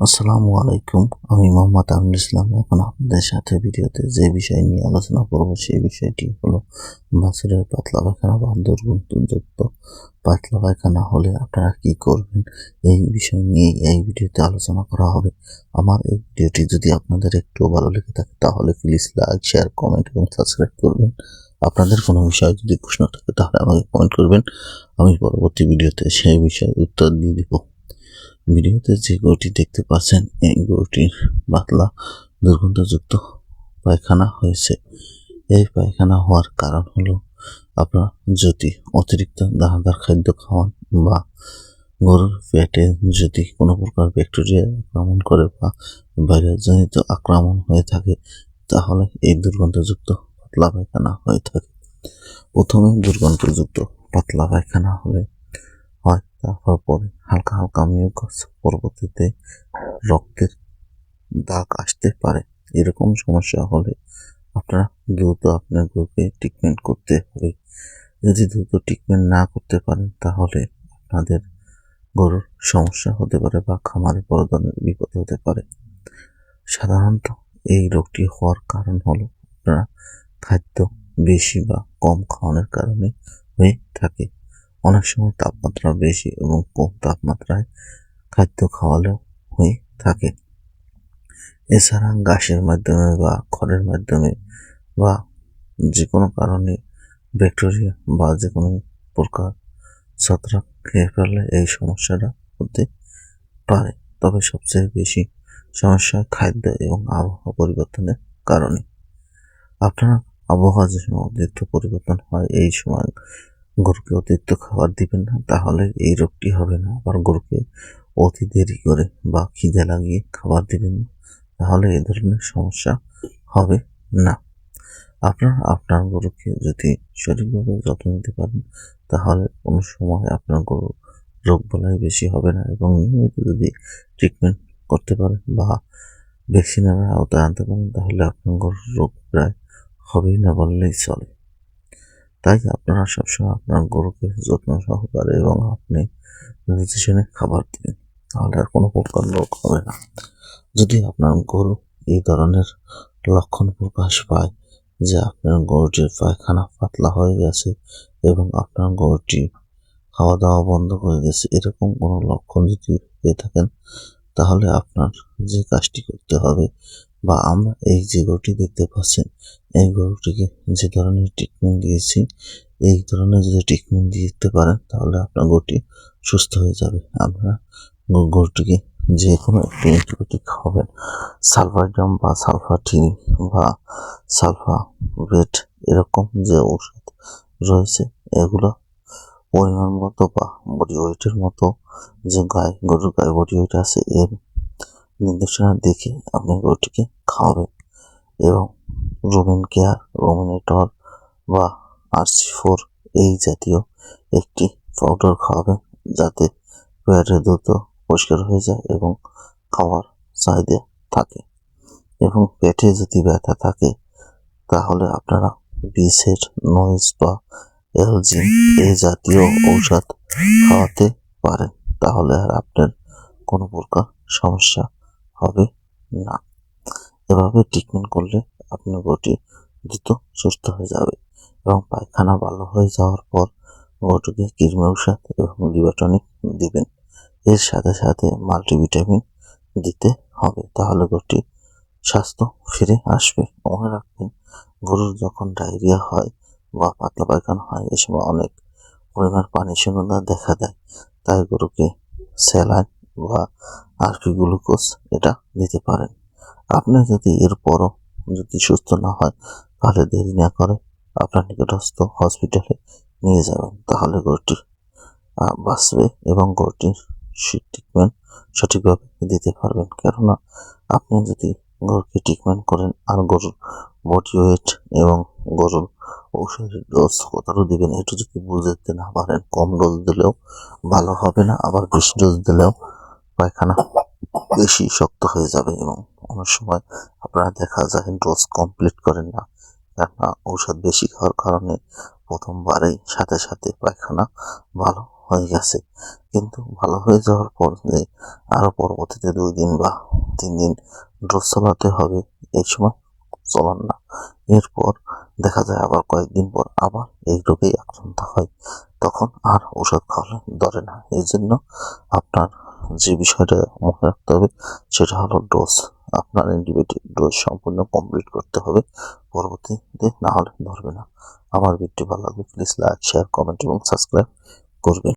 আসসালামু আলাইকুম। আমি মোহাম্মদ আমিনুল ইসলাম। এখন আপনাদের সাথে ভিডিওতে যে বিষয় নিয়ে আলোচনা করব সেই বিষয়টি হলো বাছুরের পাতলা পায়খানা বা দুর্গন্ধযুক্ত পাতলা পায়খানা হলে আপনারা কি করবেন, এই বিষয় নিয়ে এই ভিডিওতে আলোচনা করা হবে। আমার এই ভিডিওটি যদি আপনাদের একটু ভালো লেগে থাকে তাহলে প্লিজ লাইক, শেয়ার, কমেন্ট এবং সাবস্ক্রাইব করবেন। আপনাদের কোনো বিষয়ে যদি প্রশ্ন থাকে তাহলে আমাকে কমেন্ট করবেন, আমি পরবর্তী ভিডিওতে সেই বিষয়ে উত্তর দিয়ে দেব। ভিডিওতে যে গরুটি দেখতে পাচ্ছেন এই গরুটির পাতলা দুর্গন্ধযুক্ত পায়খানা হয়েছে। এই পায়খানা হওয়ার কারণ হলো আপনারা যদি অতিরিক্ত দানাদার খাদ্য খাওয়ান বা গরুর পেটে যদি কোনো প্রকার ব্যাকটেরিয়া আক্রমণ করে বা ভাইরাসজনিত আক্রমণ হয়ে থাকে তাহলে এই দুর্গন্ধযুক্ত পাতলা পায়খানা হয়ে থাকে। প্রথমে দুর্গন্ধযুক্ত পাতলা পায়খানা হলে হয়, তারপর পরে হালকা হালকা মিউকাস, পরবর্তীতে রক্তের দাগ আসতে পারে। এরকম সমস্যা হলে আপনারা দ্রুত আপনার গরুকে ট্রিটমেন্ট করতে হবে। যদি দ্রুত ট্রিটমেন্ট না করতে পারেন তাহলে আপনাদের গরুর সমস্যা হতে পারে বা খামারে বড় ধরনের বিপদ হতে পারে। সাধারণত এই রোগটি হওয়ার কারণ হলো আপনারা খাদ্য বেশি বা কম খাওয়ানোর কারণে হয়ে থাকে। অনেক সময় তাপমাত্রা বেশি এবং কম তাপমাত্রায় খাদ্য খাওয়ালেও হয়ে থাকে। এছাড়া ঘাসের মাধ্যমে বা খড়ের মাধ্যমে বা যে কোনো কারণে ব্যাকটেরিয়া বা যে কোনো প্রকার ছত্রাক খেয়ে ফেললে এই সমস্যাটা হতে পারে। তবে সবচেয়ে বেশি সমস্যা খাদ্য এবং আবহাওয়া পরিবর্তনের কারণে। আপনারা আবহাওয়া যে সময় অতিরিক্ত পরিবর্তন হয় এই সময় গরুকে অতিরিক্ত খাবার দিবেন না, তাহলে এই রোগটি হবে না। আবার গরুকে অতি দেরি করে বা খিদে লাগিয়ে খাবার দিবেন না, তাহলে এই ধরনের সমস্যা হবে না। আপনার গরুকে যদি সঠিকভাবে যত্ন নিতে পারেন তাহলে কোনো সময় আপনার গরু রোগ বালাই বেশি হবে না এবং নিয়মিত যদি ট্রিটমেন্ট করতে পারেন বা ভ্যাকসিনের আওতায় আনতে পারেন তাহলে আপনার গরুর রোগ প্রায় হবেই না বললেই চলে। তাই আপনারা সবসময় আপনার গরুকে যত্ন সহকারে এবং আপনি বুঝে শুনে খাবার দিবেন, তাহলে আর কোনো প্রকার রোগ হবে না। যদি আপনার গরু এই ধরনের লক্ষণ প্রকাশ পায় যে আপনার গরুটির পায়খানা পাতলা হয়ে গেছে এবং আপনার গরুটি খাওয়া দাওয়া বন্ধ করে দিয়েছে, এরকম কোনো লক্ষণ যদি পেয়ে থাকেন তাহলে আপনার যে কাজটি করতে হবে বা আমরা এই যে গরুটি দেখতে পাচ্ছেন এই গরুটিকে যে ধরনের ট্রিটমেন্ট দিয়েছি এই ধরনের যদি ট্রিটমেন্ট দিতে পারেন তাহলে আপনার গরুটি সুস্থ হয়ে যাবে। আপনারা গরুটিকে যে কোনো একটি অ্যান্টিবায়োটিক খাওয়াবেন, সালফারডাম বা সালফাটিন বা সালফাভেট, এরকম যে ঔষধ রয়েছে এগুলো পরিমাণ মতো বা বডি ওয়েটের মতো যে গরুর গায়ে বডি ওয়েট আছে এর নির্দেশনা দেখে আপনি গরুটিকে খাওয়াবেন এবং রোমেন কেয়ার, রোমেনেটর বা RC4 এই জাতীয় একটি পাউডার খাওয়াবেন যাতে পেটের দ্রুত পরিষ্কার হয়ে যায় এবং খাওয়ার চাহিদা থাকে। এবং পেটে যদি ব্যথা থাকে তাহলে আপনারা বিসেট, নয়েজ বা এলজি এই জাতীয় ঔষধ খাওয়াতে পারেন, তাহলে আর আপনার কোনো প্রকার সমস্যা হবে না। এভাবে ট্রিটমেন্ট করলে আপনার গরুটি দ্রুত সুস্থ হয়ে যাবে এবং পায়খানা ভালো হয়ে যাওয়ার পর গরুটিকে কৃমি ঔষধ এবং লিভার টনিক দিবেন। এর সাথে সাথে মাল্টিভিটামিন দিতে হবে, তাহলে গরুটি স্বাস্থ্য ফিরে আসবে। মনে রাখবেন, গরুর যখন ডায়রিয়া হয় বা পাতলা পায়খানা হয় এ সময় অনেক পরিমাণ পানি শূন্যতা দেখা দেয়। তাই গরুকে স্যালাইন বা আরপি গ্লুকোজ এটা দিতে পারেন। আপনি যদি এরপরও যদি সুস্থ না হয় তাহলে দেরি না করে আপনার নিকটস্থ হসপিটালে নিয়ে যাবেন, তাহলে গরুটি বাঁচবে এবং গরুটির ট্রিটমেন্ট সঠিকভাবে দিতে পারবেন। কেননা আপনি যদি গরুকে ট্রিটমেন্ট করেন আর গরুর বডি ওয়েট এবং গরুর ঔষধের ডোজ কতটা দিবেন একটু যদি বুঝতে না পারেন, কম ডোজ দিলেও ভালো হবে না, আবার বেশি ডোজ দিলেও পায়খানা বেশি শক্ত হয়ে যাবে এবং অনেক সময় আপনারা দেখা যায় ডোজ কমপ্লিট করেন না, কেননা ঔষধ বেশি খাওয়ার কারণে প্রথমবারেই সাথে সাথে পায়খানা ভালো হয়ে গেছে, কিন্তু ভালো হয়ে যাওয়ার পর যে আরো পরবর্তীতে 2 দিন বা 3 দিন ডোজ চালাতে হবে, এই সময় চলান না। এরপর দেখা যায় আবার কয়েকদিন পর আবার এই রোগেই আক্রান্ত হয়, তখন আর ওষুধ খাওয়ালে ধরে না। এই জন্য আপনার যে বিষয়টা মনে রাখতে হবে সেটা হলো ডোজ। আপনার অ্যান্টিবায়োটিক ডোজ সম্পূর্ণ কমপ্লিট করতে হবে, পরবর্তীতে না হলে ধরবে না। আমার ভিডিওটি ভালো লাগলে প্লিজ লাইক, শেয়ার, কমেন্ট এবং সাবস্ক্রাইব করবেন।